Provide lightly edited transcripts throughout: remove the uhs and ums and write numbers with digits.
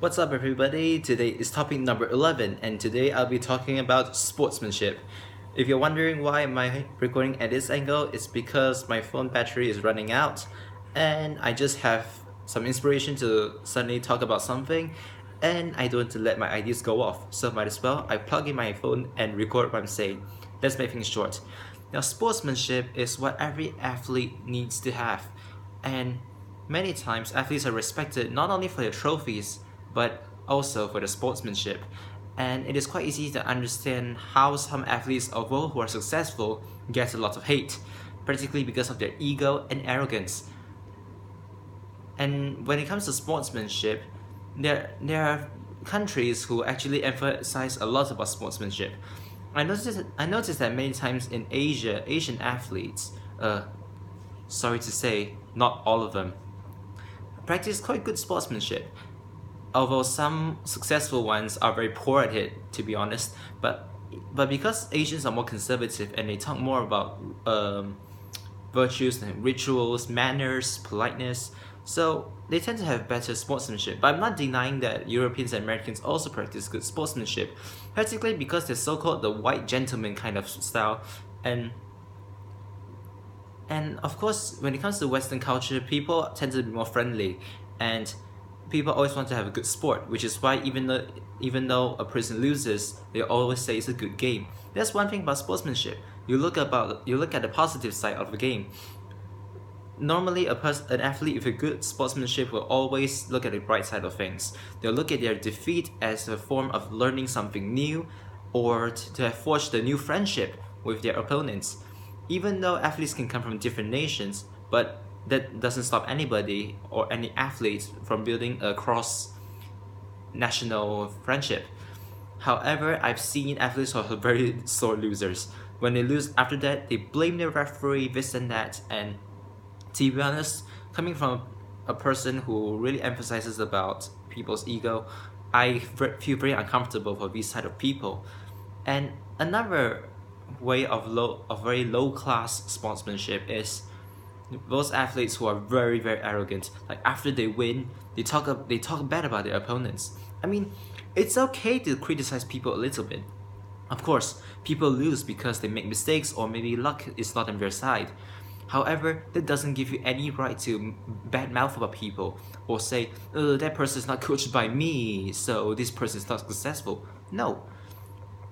What's up, everybody? Today is topic number 11, and today I'll be talking about sportsmanship. If you're wondering why am I recording at this angle, it's because my phone battery is running out, and I just have some inspiration to suddenly talk about something, and I don't want to let my ideas go off, so might as well I plug in my phone and record what I'm saying. Let's make things short. Now, sportsmanship is what every athlete needs to have, and many times athletes are respected not only for their trophies but also for the sportsmanship. And it is quite easy to understand how some athletes, although who are successful, get a lot of hate, particularly because of their ego and arrogance. And when it comes to sportsmanship, there are countries who actually emphasize a lot about sportsmanship. I noticed that many times in Asia, Asian athletes, sorry to say, not all of them, practice quite good sportsmanship. Although some successful ones are very poor at it, to be honest, but because Asians are more conservative and they talk more about virtues and rituals, manners, politeness, so they tend to have better sportsmanship. But I'm not denying that Europeans and Americans also practice good sportsmanship, particularly because they're so-called the white gentleman kind of style, and and of course, when it comes to Western culture, people tend to be more friendly, and people always want to have a good sport, which is why even though a person loses, they always say it's a good game. That's one thing about sportsmanship. You look at the positive side of the game. Normally, an athlete with a good sportsmanship will always look at the bright side of things. They'll look at their defeat as a form of learning something new, or to have forged a new friendship with their opponents. Even though athletes can come from different nations, but that doesn't stop anybody or any athlete from building a cross national friendship. However, I've seen athletes who are very sore losers. When they lose after that, they blame the referee, this and that, and to be honest, coming from a person who really emphasizes about people's ego, I feel very uncomfortable for these side of people. And another way of very low class sportsmanship is those athletes who are very very arrogant. Like after they win, they talk bad about their opponents. I mean, it's okay to criticize people a little bit. Of course, people lose because they make mistakes or maybe luck is not on their side. However, that doesn't give you any right to badmouth about people or say, that person is not coached by me, so this person is not successful. No.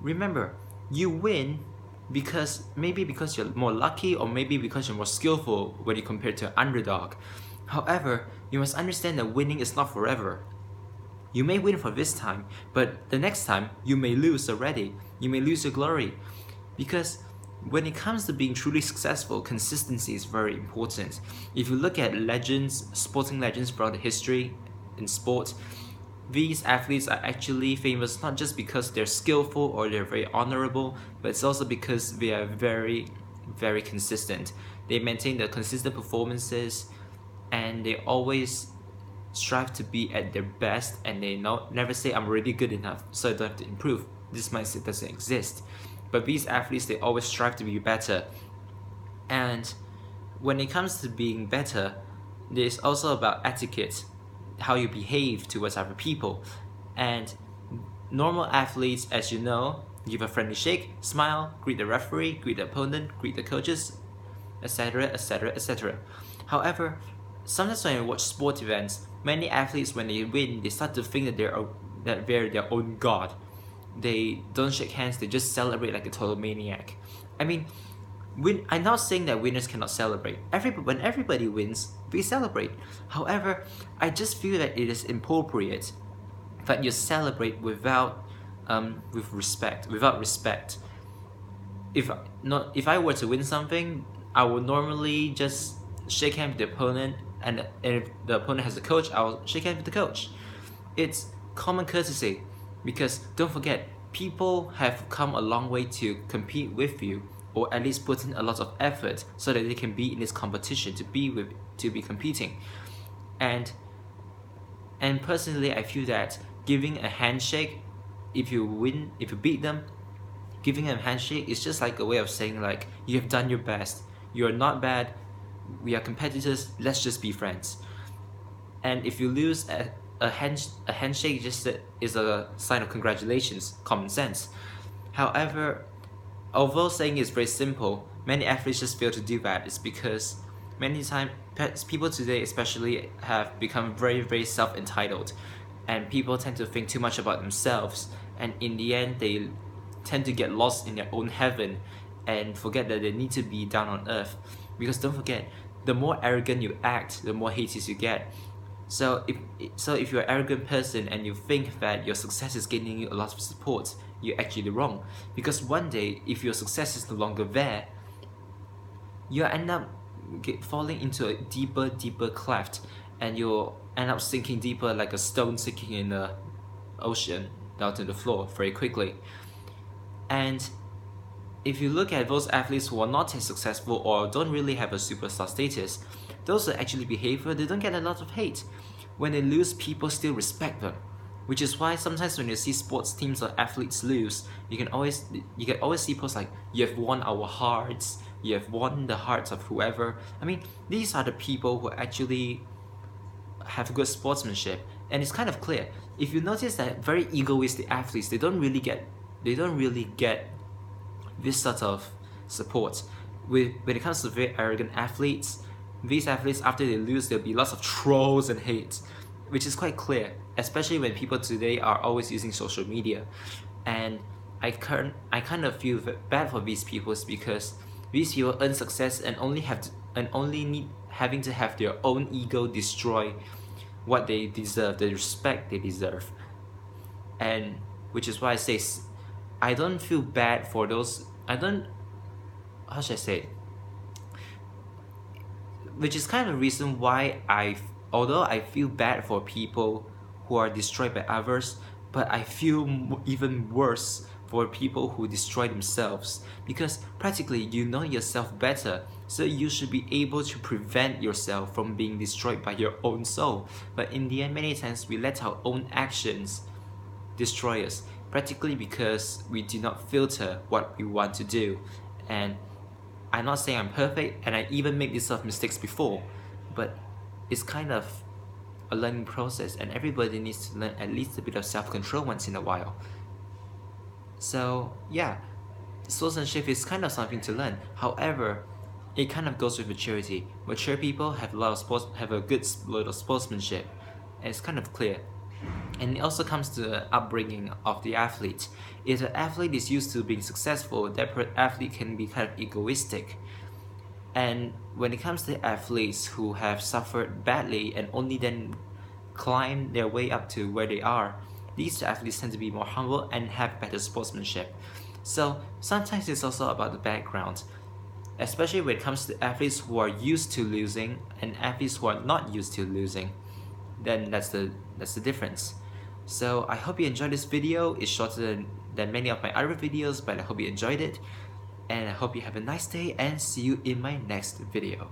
Remember, you win because you're more lucky or maybe because you're more skillful when you compare to an underdog. However, you must understand that winning is not forever. You may win for this time, but the next time you may lose already. You may lose your glory. Because when it comes to being truly successful, consistency is very important. If you look at legends, sporting legends throughout the history in sport, these athletes are actually famous not just because they're skillful or they're very honorable, but it's also because they are very, very consistent. They maintain their consistent performances and they always strive to be at their best, and they never say I'm already good enough, so I don't have to improve. This mindset doesn't exist. But these athletes, they always strive to be better. And when it comes to being better, there's also about etiquette, how you behave towards other people. And normal athletes, as you know, give a friendly shake, smile, greet the referee, greet the opponent, greet the coaches, etc., etc., etc. However, sometimes when I watch sport events, many athletes, when they win, they start to think that they're their own god. They don't shake hands, they just celebrate like a total maniac. I mean, I'm not saying that winners cannot celebrate. When everybody wins, we celebrate. However, I just feel that it is inappropriate that you celebrate without respect. If I were to win something, I would normally just shake hands with the opponent, and if the opponent has a coach, I'll shake hands with the coach. It's common courtesy, because don't forget, people have come a long way to compete with you, or at least put in a lot of effort so that they can be in this competition to be competing. And personally, I feel that giving a handshake, if you beat them, giving them a handshake is just like a way of saying like you have done your best. You're not bad. We are competitors. Let's just be friends. And if you lose, a handshake just is a sign of congratulations, common sense. However, although saying is very simple, many athletes just fail to do that. It's because many times people today especially have become very self-entitled, and people tend to think too much about themselves, and in the end they tend to get lost in their own heaven and forget that they need to be down on earth. Because don't forget, the more arrogant you act, the more haters you get. So if you're an arrogant person and you think that your success is gaining you a lot of support, you're actually wrong. Because one day, if your success is no longer there, you end up falling into a deeper cleft, and you'll end up sinking deeper like a stone sinking in the ocean down to the floor very quickly. And if you look at those athletes who are not as successful or don't really have a superstar status, those are actually behavior, they don't get a lot of hate. When they lose, people still respect them. Which is why sometimes when you see sports teams or athletes lose, you can always see posts like, "You have won our hearts, you have won the hearts of whoever." I mean, these are the people who actually have good sportsmanship. And it's kind of clear. If you notice that very egoistic athletes, they don't really get this sort of support. When it comes to very arrogant athletes, these athletes, after they lose, there'll be lots of trolls and hate, which is quite clear, especially when people today are always using social media. And I kind of feel bad for these people, because these people earn success and only need having to have their own ego destroy what they deserve, the respect they deserve. And which is why I say I don't feel bad for those. How should I say it? Which is kind of the reason why although I feel bad for people who are destroyed by others, but I feel even worse for people who destroy themselves, because practically you know yourself better, so you should be able to prevent yourself from being destroyed by your own soul. But in the end, many times we let our own actions destroy us, practically because we do not filter what we want to do. And I'm not saying I'm perfect, and I even made these sort of mistakes before, but it's kind of a learning process, and everybody needs to learn at least a bit of self-control once in a while. So yeah, sportsmanship is kind of something to learn. However, it kind of goes with maturity. Mature people have a good lot of sportsmanship, and it's kind of clear. And it also comes to the upbringing of the athlete. If the athlete is used to being successful, that athlete can be kind of egoistic. And when it comes to athletes who have suffered badly and only then climb their way up to where they are, these athletes tend to be more humble and have better sportsmanship. So sometimes it's also about the background, especially when it comes to athletes who are used to losing and athletes who are not used to losing. Then that's the difference. So I hope you enjoyed this video. It's shorter than many of my other videos, but I hope you enjoyed it. And I hope you have a nice day, and see you in my next video.